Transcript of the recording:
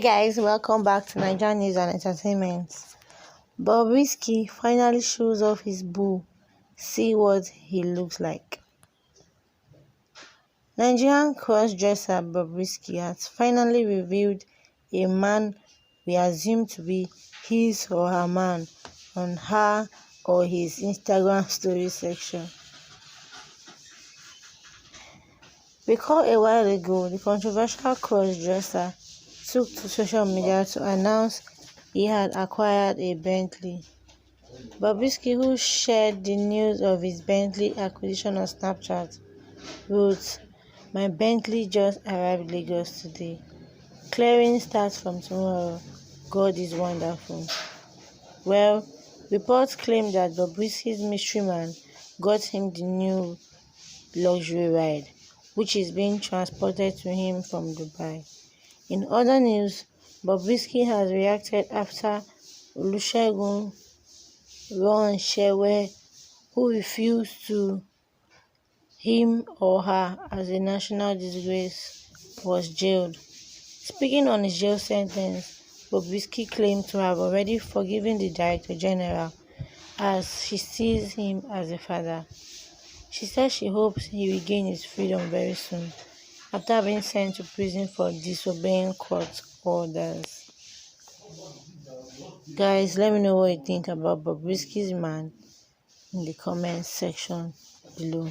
Guys, welcome back to Nigeria News and Entertainment. Bobrisky finally shows off his boo. See what he looks like. Nigerian cross-dresser Bobrisky has finally revealed a man we assume to be his or her man on her or his Instagram story section. Recall a while ago, the controversial cross-dresser took to social media to announce he had acquired a Bentley. Bobrisky, who shared the news of his Bentley acquisition on Snapchat, wrote, "My Bentley just arrived Lagos today. Clearing starts from tomorrow. God is wonderful." Well, reports claim that Bobrisky's mystery man got him the new luxury ride, which is being transported to him from Dubai. In other news, Bobrisky has reacted after Olusegun Oronsawe, who refused to him or her as a national disgrace, was jailed. Speaking on his jail sentence, Bobrisky claimed to have already forgiven the Director General as she sees him as a father. She said she hopes he will gain his freedom very soon after being sent to prison for disobeying court orders. Guys, let me know what you think about Bobrisky's man in the comment section below.